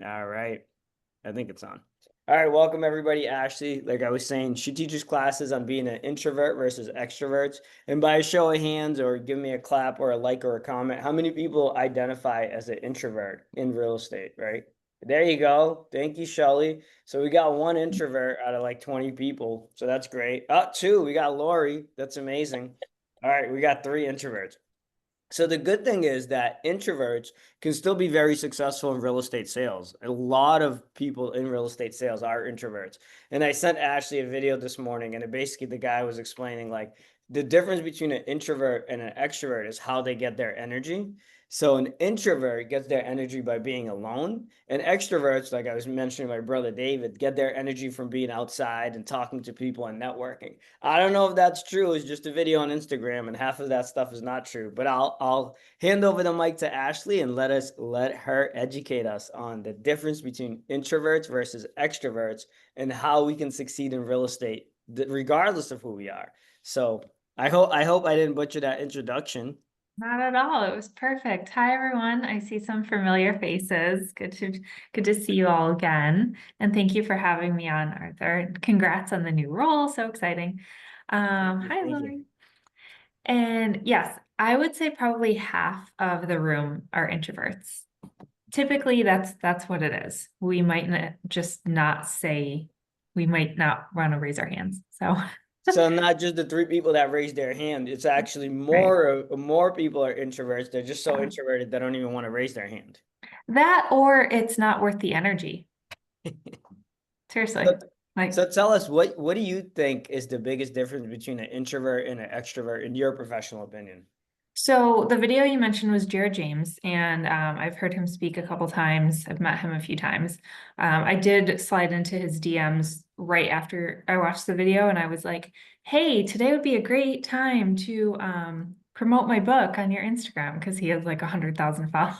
All right. I think it's on. All right, welcome everybody. Ashley, like I was saying, she teaches classes on being an introvert versus extroverts. And by a show of hands, or give me a clap or a like or a comment, how many people identify as an introvert in real estate, right? There you go. Thank you, Shelly. So we got one introvert out of like 20 people. So that's great. Oh, two. We got Lori. That's amazing. All right, we got three introverts. So the good thing is that introverts can still be very successful in real estate sales. A lot of people in real estate sales are introverts. And I sent Ashley a video this morning, and basically the guy was explaining like the difference between an introvert and an extrovert is how they get their energy. So an introvert gets their energy by being alone, and extroverts, like I was mentioning my brother David, get their energy from being outside and talking to people and networking. I don't know if that's true. It's just a video on Instagram, and half of that stuff is not true. But I'll hand over the mic to Ashley and let her educate us on the difference between introverts versus extroverts and how we can succeed in real estate, regardless of who we are. So I hope I didn't butcher that introduction. Not at all. It was perfect. Hi, everyone. I see some familiar faces. Good to see you all again. And thank you for having me on, Arthur. Congrats on the new role. So exciting. Hi, Thank you. Lori. And yes, I would say probably half of the room are introverts. Typically, that's what it is. We might not just not say, we might not want to raise our hands. So, So not just the three people that raised their hand, it's actually right. more people are introverts. They're just so Yeah. introverted they don't even want to raise their hand. That or it's not worth the energy. Seriously. So, Like, so tell us what do you think is the biggest difference between an introvert and an extrovert in your professional opinion? so the video you mentioned was Jared James, and I've heard him speak a couple times. I've met him a few times. I did slide into his DMs right after I watched the video, and I was like, "Hey, today would be a great time to promote my book on your Instagram," because he has like 100,000 followers.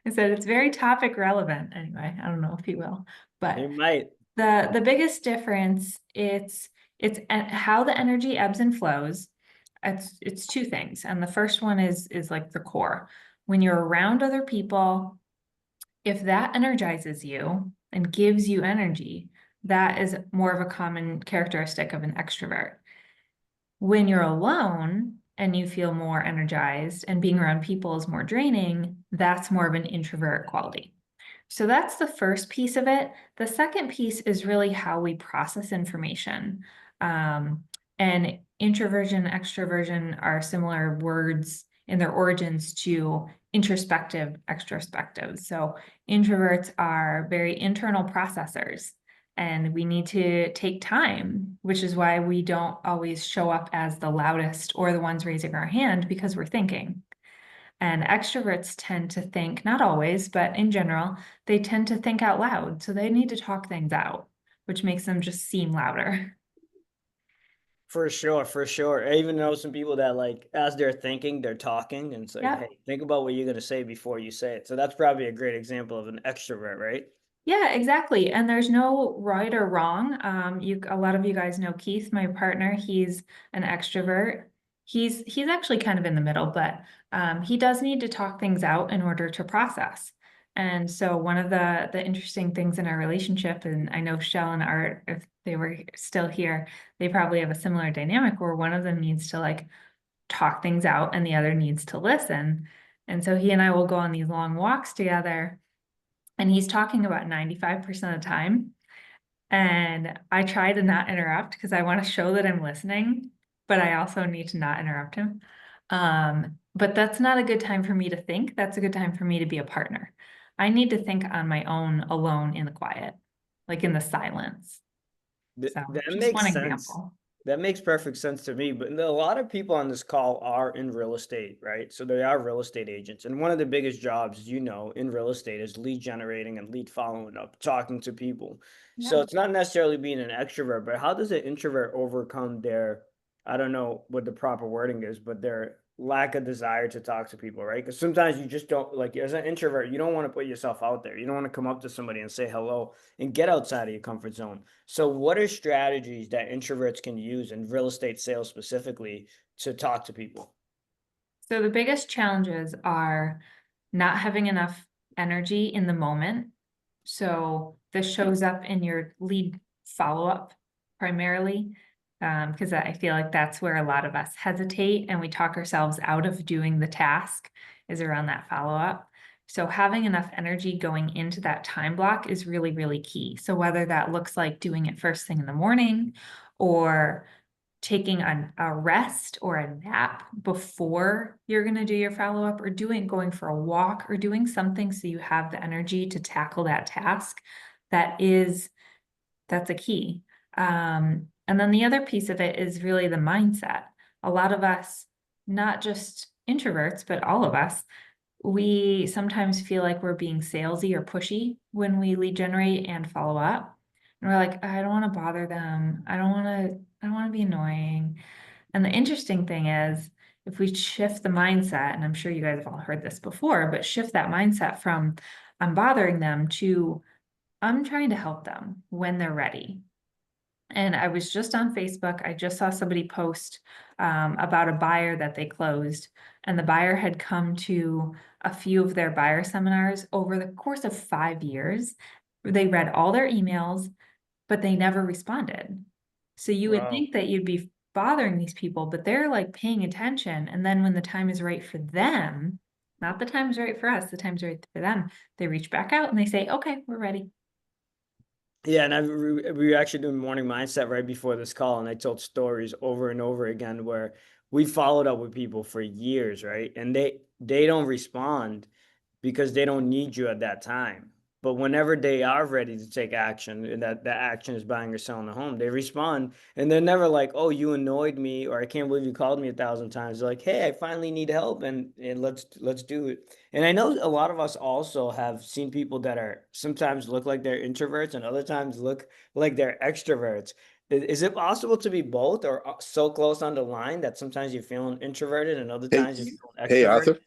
I said it's very topic relevant. Anyway, I don't know if he will, but It might. the biggest difference it's how the energy ebbs and flows. It's two things, and the first one is like the core. When you're around other people, if that energizes you and gives you energy, that is more of a common characteristic of an extrovert. When you're alone and you feel more energized and being around people is more draining, that's more of an introvert quality. So that's the first piece of it. The second piece is really how we process information. And introversion, extroversion are similar words in their origins to introspective, extrospective. So introverts are very internal processors, and we need to take time, which is why we don't always show up as the loudest or the ones raising our hand because we're thinking. And extroverts tend to think, not always, but in general, they tend to think out loud. So they need to talk things out, which makes them just seem louder. For sure, for sure. I even know some people that like as they're thinking, they're talking, and it's like, Yep. hey, think about what you're gonna say before you say it. So that's probably a great example of an extrovert, right? Yeah, exactly. And there's no right or wrong. A lot of you guys know Keith, my partner. He's an extrovert. He's actually kind of in the middle, but he does need to talk things out in order to process. And so one of the interesting things in our relationship, and I know Shell and Art, if they were still here, they probably have a similar dynamic where one of them needs to like talk things out and the other needs to listen. And so he and I will go on these long walks together, and he's talking about 95% of the time. And I try to not interrupt because I want to show that I'm listening, but I also need to not interrupt him. But that's not a good time for me to think. That's a good time for me to be a partner. I need to think on my own alone in the quiet, like in the silence. So That just makes one sense. example. That makes perfect sense to me. But a lot of people on this call are in real estate, right? So they are real estate agents. And one of the biggest jobs, in real estate is lead generating and lead following up, talking to people. So Yeah. it's not necessarily being an extrovert, but how does an introvert overcome their, I don't know what the proper wording is, but their lack of desire to talk to people, right? Because sometimes you just don't, like, as an introvert, you don't want to put yourself out there. You don't want to come up to somebody and say hello and get outside of your comfort zone. So, what are strategies that introverts can use in real estate sales specifically to talk to people? So the biggest challenges are not having enough energy in the moment So this shows up in your lead follow-up primarily. Because I feel like that's where a lot of us hesitate and we talk ourselves out of doing the task is around that follow-up. So having enough energy going into that time block is really, really key. So whether that looks like doing it first thing in the morning or taking a rest or a nap before you're going to do your follow-up, or going for a walk, or doing something so you have the energy to tackle that task, that's a key. And then the other piece of it is really the mindset. A lot of us, not just introverts, but all of us, we sometimes feel like we're being salesy or pushy when we lead generate and follow up. And we're like, I don't want to bother them. I don't want to be annoying. And the interesting thing is, if we shift the mindset, and I'm sure you guys have all heard this before, but shift that mindset from I'm bothering them to I'm trying to help them when they're ready. And I was just on Facebook. I just saw somebody post about a buyer that they closed, and the buyer had come to a few of their buyer seminars over the course of 5 years. They read all their emails, but they never responded. So you would Wow. think that you'd be bothering these people, but they're like paying attention. And then when the time is right for them, not the time is right for us, the time's right for them, they reach back out and they say, okay, we're ready. Yeah, and we were actually doing morning mindset right before this call, and I told stories over and over again where we followed up with people for years, right? And they don't respond because they don't need you at that time. But whenever they are ready to take action, and that action is buying or selling a home, they respond, and they're never like, "Oh, you annoyed me," or "I can't believe you called me 1,000 times." They're like, "Hey, I finally need help, and let's do it." And I know a lot of us also have seen people that are sometimes look like they're introverts and other times look like they're extroverts. Is it possible to be both, or so close on the line that sometimes you're feeling introverted and other Hey, times you're feeling hey, extroverted? Arthur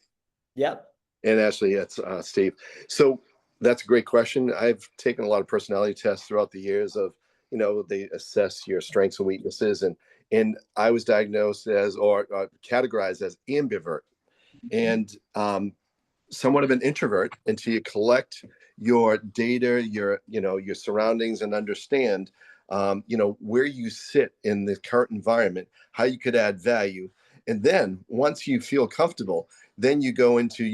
Yep. and Ashley, it's Steve. So that's a great question. I've taken a lot of personality tests throughout the years of, they assess your strengths and weaknesses, and I was diagnosed as or categorized as ambivert, and somewhat of an introvert until you collect your data, your surroundings, and understand, where you sit in the current environment, how you could add value, and then once you feel comfortable, then you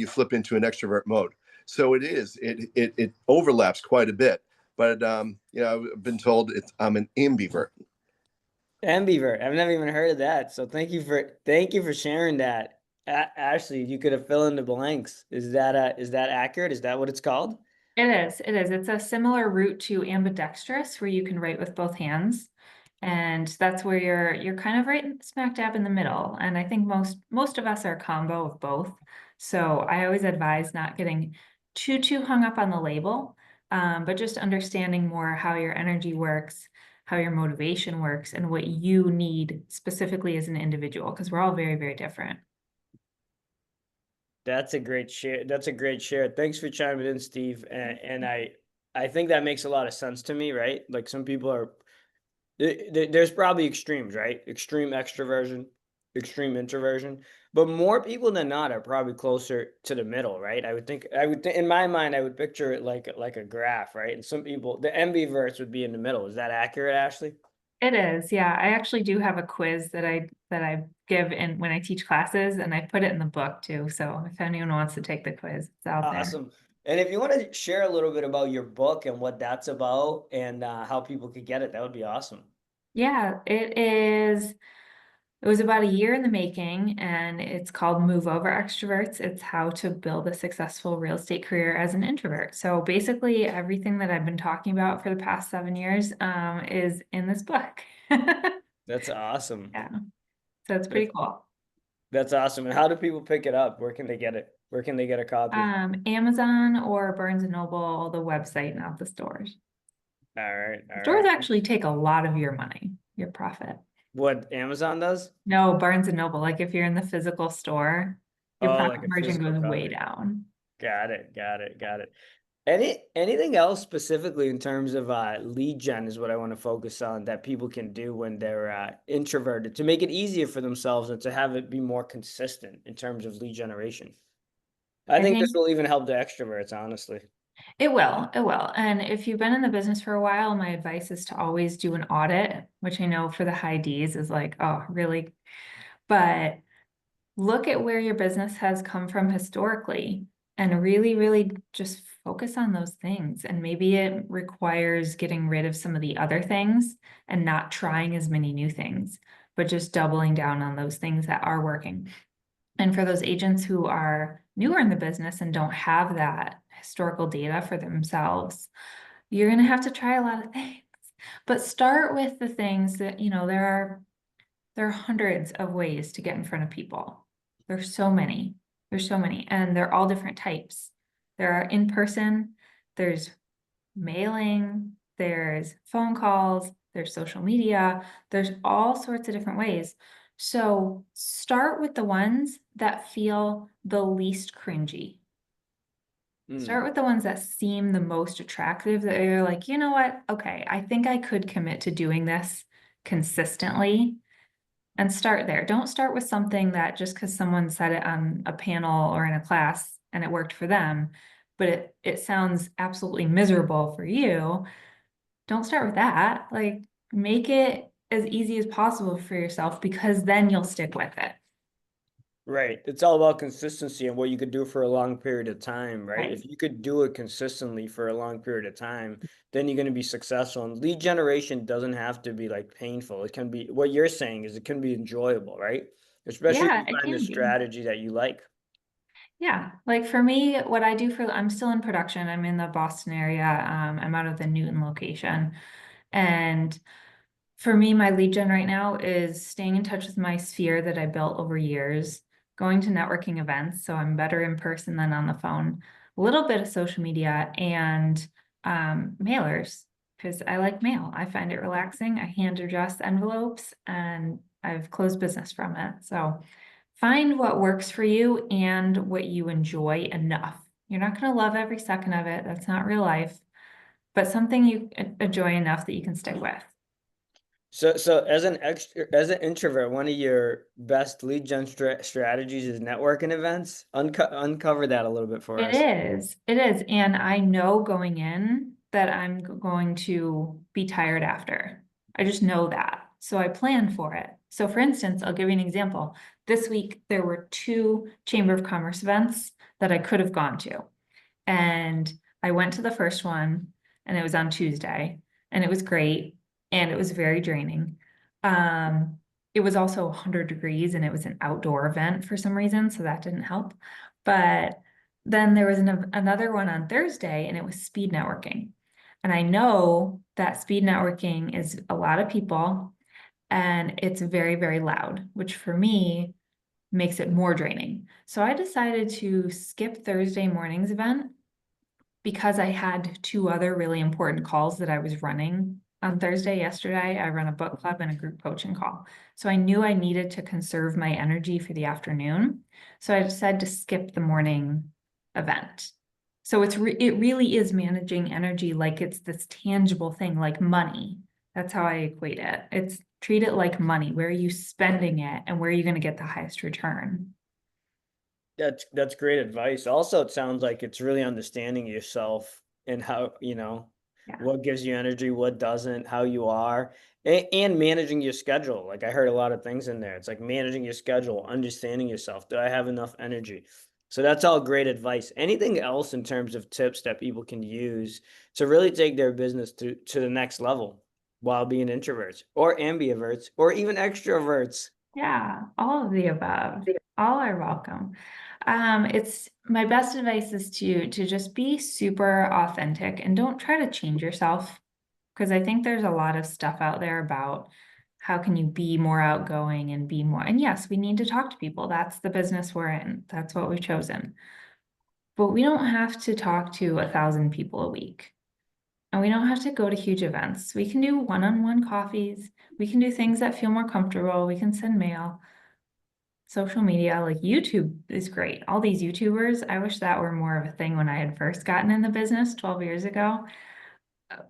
flip into an extrovert mode. So it overlaps quite a bit, but I've been told I'm an ambivert. Ambivert. I've never even heard of that. So thank you for sharing that. Ashley, you could have fill in the blanks. Is that accurate? Is that what it's called? It is, it is. It's a similar route to ambidextrous where you can write with both hands. And that's where you're kind of right smack dab in the middle. And I think most of us are a combo of both. So I always advise not getting too hung up on the label, but just understanding more how your energy works, how your motivation works, and what you need specifically as an individual, because we're all very, very different. That's a great share. That's a great share. Thanks for chiming in, Steve. And I think that makes a lot of sense to me, right? Like some people are there's probably extremes, right? Extreme extroversion, extreme introversion, but more people than not are probably closer to the middle, right? In my mind, I would picture it like a graph, right? And some people, the ambiverts would be in the middle. Is that accurate, Ashley? It is, yeah. I actually do have a quiz that I give in when I teach classes, and I put it in the book too. So if anyone wants to take the quiz, it's out there. Awesome. And if you want to share a little bit about your book and what that's about and how people could get it, that would be awesome. Yeah, it is. It was about a year in the making, and it's called Move Over Extroverts. It's how to build a successful real estate career as an introvert. So basically, everything that I've been talking about for the past 7 years is in this book. That's awesome. Yeah, so it's pretty That's cool. that's awesome. And how do people pick it up? Where can they get it? Where can they get a copy? Amazon or Barnes and Noble, the website, not the stores. All right, all Stores right. actually take a lot of your money, your profit. What Amazon does? No, Barnes and Noble, like if you're in the physical store, your Oh, profit like a margin physical goes way copy. down. Got it, got it, got it. Anything else specifically in terms of lead gen is what I want to focus on that people can do when they're introverted to make it easier for themselves and to have it be more consistent in terms of lead generation. I I think this think will even help the extroverts, honestly. It will, it will. And if you've been in the business for a while, my advice is to always do an audit, which I know for the high Ds is like, oh, really? But look at where your business has come from historically and really, really just focus on those things. And maybe it requires getting rid of some of the other things and not trying as many new things, but just doubling down on those things that are working. And for those agents who are newer in the business and don't have that historical data for themselves, you're going to have to try a lot of things. But start with the things that, there are hundreds of ways to get in front of people. There's so many. There's so many, and they're all different types. There are in person, there's mailing, there's phone calls, there's social media, there's all sorts of different ways. So start with the ones that feel the least cringy. Start with the ones that seem the most attractive, that you're like, you know what? Okay, I think I could commit to doing this consistently, and start there. Don't start with something that just because someone said it on a panel or in a class and it worked for them, but it sounds absolutely miserable for you. Don't start with that. Like, make it as easy as possible for yourself, because then you'll stick with it. Right. It's all about consistency and what you could do for a long period of time, right? Right. If you could do it consistently for a long period of time, then you're going to be successful. And lead generation doesn't have to be like painful. It can be, what you're saying is it can be enjoyable, right? Especially if Yeah, you it find a can be. strategy that you like. Yeah, like for me, what I do I'm still in production. I'm in the Boston area. I'm out of the Newton location. And for me, my lead gen right now is staying in touch with my sphere that I built over years, going to networking events. So I'm better in person than on the phone, a little bit of social media, and mailers, because I like mail. I find it relaxing. I hand address envelopes and I've closed business from it. So find what works for you and what you enjoy enough. You're not going to love every second of it. That's not real life, but something you enjoy enough that you can stick with. So as an introvert, one of your best lead gen strategies is networking events. Uncover that a little bit for It us. is, it is. And I know going in that I'm going to be tired after. I just know that. So I plan for it. So for instance, I'll give you an example. This week, there were 2 Chamber of Commerce events that I could have gone to. And I went to the first one, and it was on Tuesday, and it was great, and it was very draining. It was also 100 degrees, and it was an outdoor event for some reason, so that didn't help. But then there was another one on Thursday, and it was speed networking. And I know that speed networking is a lot of people, and it's very, very loud, which for me makes it more draining. So I decided to skip Thursday morning's event because I had 2 other really important calls that I was running on Thursday. Yesterday, I run a book club and a group coaching call. So I knew I needed to conserve my energy for the afternoon. So I decided to skip the morning event. So it really is managing energy like it's this tangible thing, like money. That's how I equate it. It's treat it like money. Where are you spending it, and where are you going to get the highest return? That's great advice. Also, it sounds like it's really understanding yourself and how, Yeah. what gives you energy, what doesn't, how you are, and managing your schedule. Like I heard a lot of things in there. It's like managing your schedule, understanding yourself. Do I have enough energy? So that's all great advice. Anything else in terms of tips that people can use to really take their business to the next level while being introverts or ambiverts or even extroverts? Yeah, all of the above. All are welcome. It's my best advice is to just be super authentic and don't try to change yourself, because I think there's a lot of stuff out there about how can you be more outgoing and be more. And yes, we need to talk to people. That's the business we're in. That's what we've chosen. But we don't have to talk to 1,000 people a week. And we don't have to go to huge events. We can do one-on-one coffees. We can do things that feel more comfortable. We can send mail. Social media, like YouTube is great. All these YouTubers, I wish that were more of a thing when I had first gotten in the business 12 years ago,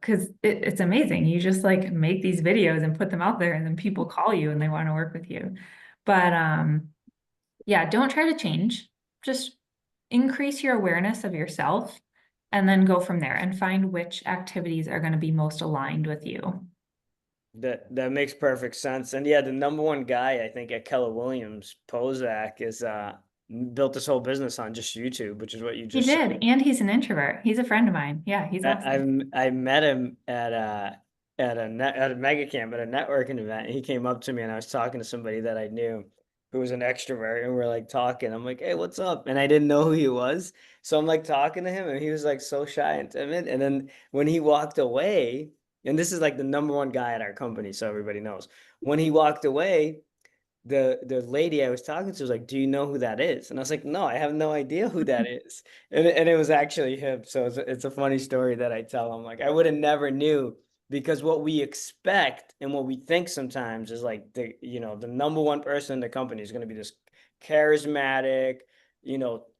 because it's amazing. You just like make these videos and put them out there, and then people call you and they want to work with you. But yeah, don't try to change. Just increase your awareness of yourself and then go from there and find which activities are going to be most aligned with you. That makes perfect sense. And yeah, the number one guy I think at Keller Williams, Pozak, is built this whole business on just YouTube, which is what you He just said. did, and he's an introvert. He's a friend of mine. Yeah, he's awesome. I met him at a mega camp at a networking event. And he came up to me and I was talking to somebody that I knew who was an extrovert, and we're like talking. I'm like, "Hey, what's up?" And I didn't know who he was, so I'm like talking to him, and he was like so shy and timid. And then when he walked away, and this is like the number one guy at our company, so everybody knows. When he walked away, the lady I was talking to was like, "Do you know who that is?" And I was like, "No, I have no idea who that is." And it was actually him. So it's a funny story that I tell him. Like I would have never knew, because what we expect and what we think sometimes is like the number one person in the company is going to be this charismatic,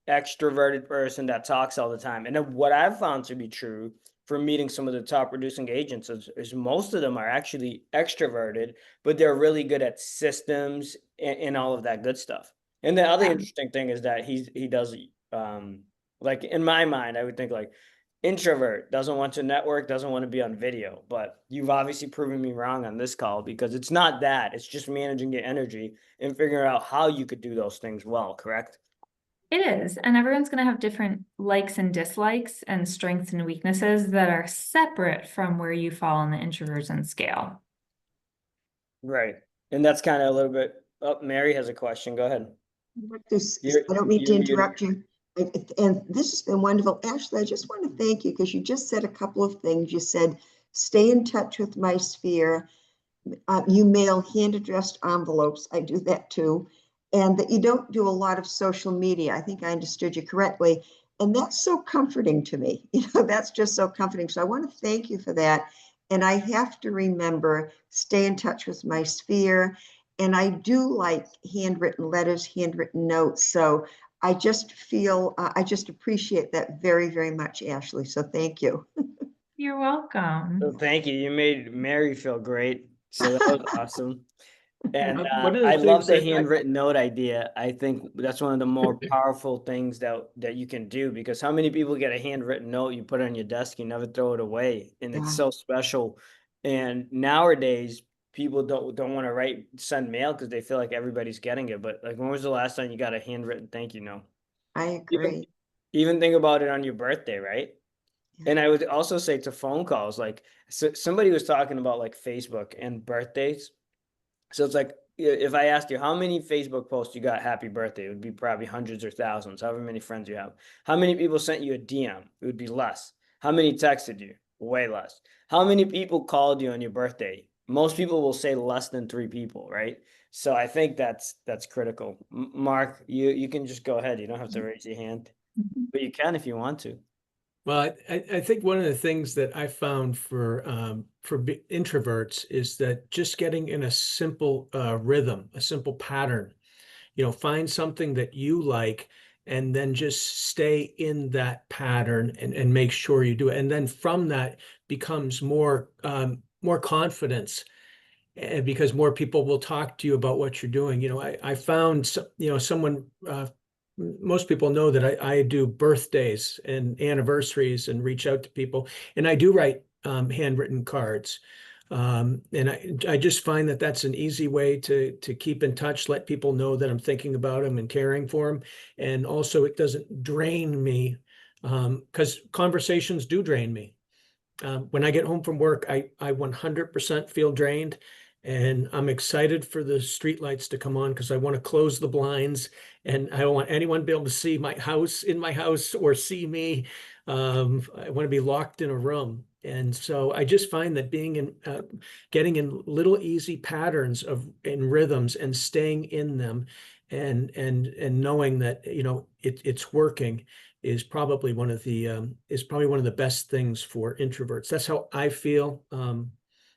extroverted person that talks all the time. And then what I've found to be true from meeting some of the top producing agents is most of them are actually extroverted, but they're really good at systems and all of that good stuff. And the other Yeah. interesting thing is that he does like in my mind, I would think like introvert, doesn't want to network, doesn't want to be on video. But you've obviously proven me wrong on this call, because it's not that. It's just managing your energy and figuring out how you could do those things well, correct? It is, and everyone's going to have different likes and dislikes and strengths and weaknesses that are separate from where you fall on the introversion scale. Right. And that's kind of a little bit. Oh, Mary has a question. Go ahead. I don't mean to You're muted. interrupt you. And this has been wonderful. Ashley, I just want to thank you because you just said a couple of things. You said, stay in touch with my sphere. You mail hand-addressed envelopes. I do that too. And that you don't do a lot of social media. I think I understood you correctly. And that's so comforting to me. That's just so comforting. So I want to thank you for that. And I have to remember, stay in touch with my sphere. And I do like handwritten letters, handwritten notes. So I just feel, I just appreciate that very, very much, Ashley. So thank you. You're welcome. So thank you. You made Mary feel great. So that was awesome. And One of the I love things the that handwritten note idea. I think that's one of the more powerful things that you can do, because how many people get a handwritten note, you put it on your desk, you never throw it away, and it's Yeah. so special. And nowadays, people don't want to send mail because they feel like everybody's getting it. But like, when was the last time you got a handwritten thank you note? I Even agree. even think about it on your birthday, right? Yeah. And I would also say to phone calls, like somebody was talking about like Facebook and birthdays. So it's like, if I asked you how many Facebook posts you got happy birthday, it would be probably hundreds or thousands, however many friends you have. How many people sent you a DM? It would be less. How many texted you? Way less. How many people called you on your birthday? Most people will say less than 3 people, right? So I think that's critical. Mark, you can just go ahead. You don't have to raise your hand, but you can if you want to. Well, I think one of the things that I found for introverts is that just getting in a simple rhythm, a simple pattern, find something that you like and then just stay in that pattern and make sure you do it. And then from that becomes more confidence, because more people will talk to you about what you're doing. I found, someone, most people know that I do birthdays and anniversaries and reach out to people, and I do write handwritten cards. And I just find that that's an easy way to keep in touch, let people know that I'm thinking about them and caring for them. And also it doesn't drain me, because conversations do drain me. When I get home from work, I 100% feel drained, and I'm excited for the streetlights to come on because I want to close the blinds, and I don't want anyone to be able to see my house or see me. I want to be locked in a room. And so I just find that getting in little easy patterns in rhythms and staying in them, and knowing that, it's working, is probably one of the best things for introverts. That's how I feel.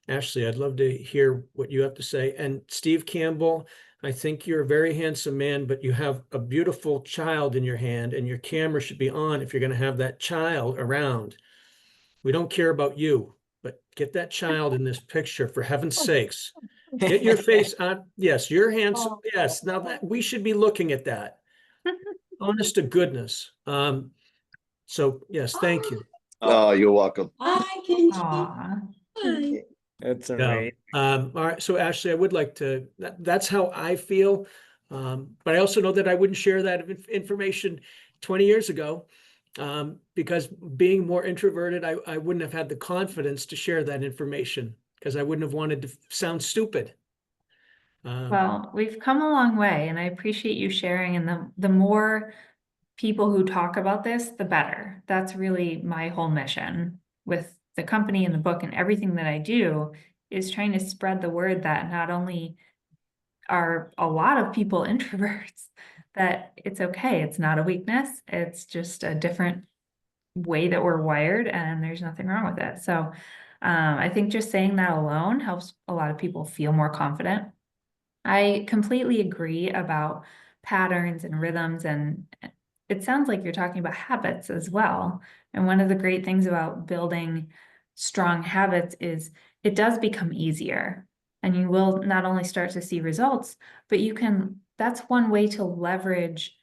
Ashley, I'd love to hear what you have to say. And Steve Campbell, I think you're a very handsome man, but you have a beautiful child in your hand, and your camera should be on if you're going to have that child around. We don't care about you, but get that child in this picture, for heaven's sakes. Get your face on. Yes, you're handsome. Yes. Now that we should be looking at that. Honest to goodness. So yes, thank you. Oh, you're welcome. I can. Aw. Hi. That's Yeah. amazing. All right. So Ashley, I would like to, that's how I feel. But I also know that I wouldn't share that information 20 years ago. Because being more introverted, I wouldn't have had the confidence to share that information because I wouldn't have wanted to sound stupid. Well, we've come a long way, and I appreciate you sharing. And the more people who talk about this, the better. That's really my whole mission with the company and the book and everything that I do, is trying to spread the word that not only are a lot of people introverts, that it's okay. It's not a weakness. It's just a different way that we're wired, and there's nothing wrong with it. So I think just saying that alone helps a lot of people feel more confident. I completely agree about patterns and rhythms, and it sounds like you're talking about habits as well. And one of the great things about building strong habits is it does become easier, and you will not only start to see results, but that's one way to leverage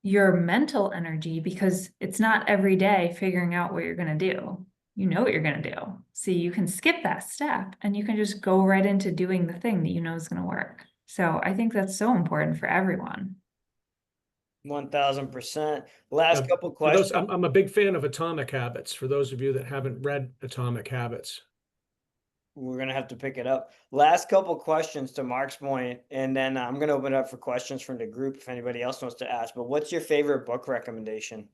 your mental energy, because it's not every day figuring out what you're going to do. You know what you're going to do. So you can skip that step and you can just go right into doing the thing that you know is going to work. So I think that's so important for everyone. 1000%. Last couple For those, questions. I'm a big fan of Atomic Habits. For those of you that haven't read Atomic Habits. We're gonna have to pick it up. Last couple questions to Mark's point, and then I'm gonna open it up for questions from the group if anybody else wants to ask. But what's your favorite book recommendation?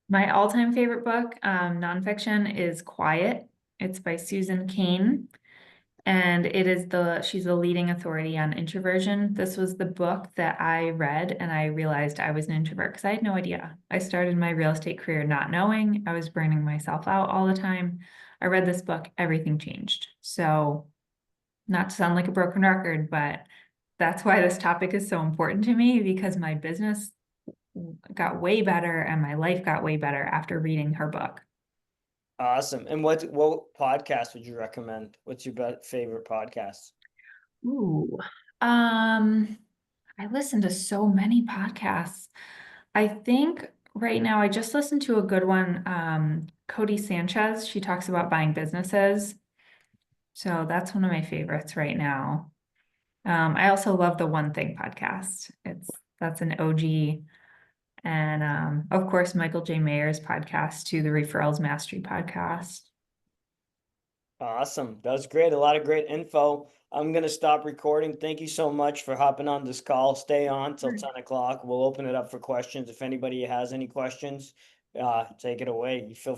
My all-time favorite book, nonfiction, is Quiet. It's by Susan Cain. And she's the leading authority on introversion. This was the book that I read and I realized I was an introvert because I had no idea. I started my real estate career not knowing. I was burning myself out all the time. I read this book, everything changed. So, not to sound like a broken record, but that's why this topic is so important to me, because my business got way better and my life got way better after reading her book. Awesome. And what podcast would you recommend? What's your favorite podcast? Ooh, I listen to so many podcasts. I think right now I just listened to a good one. Cody Sanchez, she talks about buying businesses. So that's one of my favorites right now. I also love the One Thing podcast. That's an OG. And of course, Michael J. Mayer's podcast too, the Referrals Mastery podcast. Awesome. That was great. A lot of great info. I'm going to stop recording. Thank you so much for hopping on this call. Stay on till 10 o'clock. We'll open it up for questions. If anybody has any questions, take it away. You feel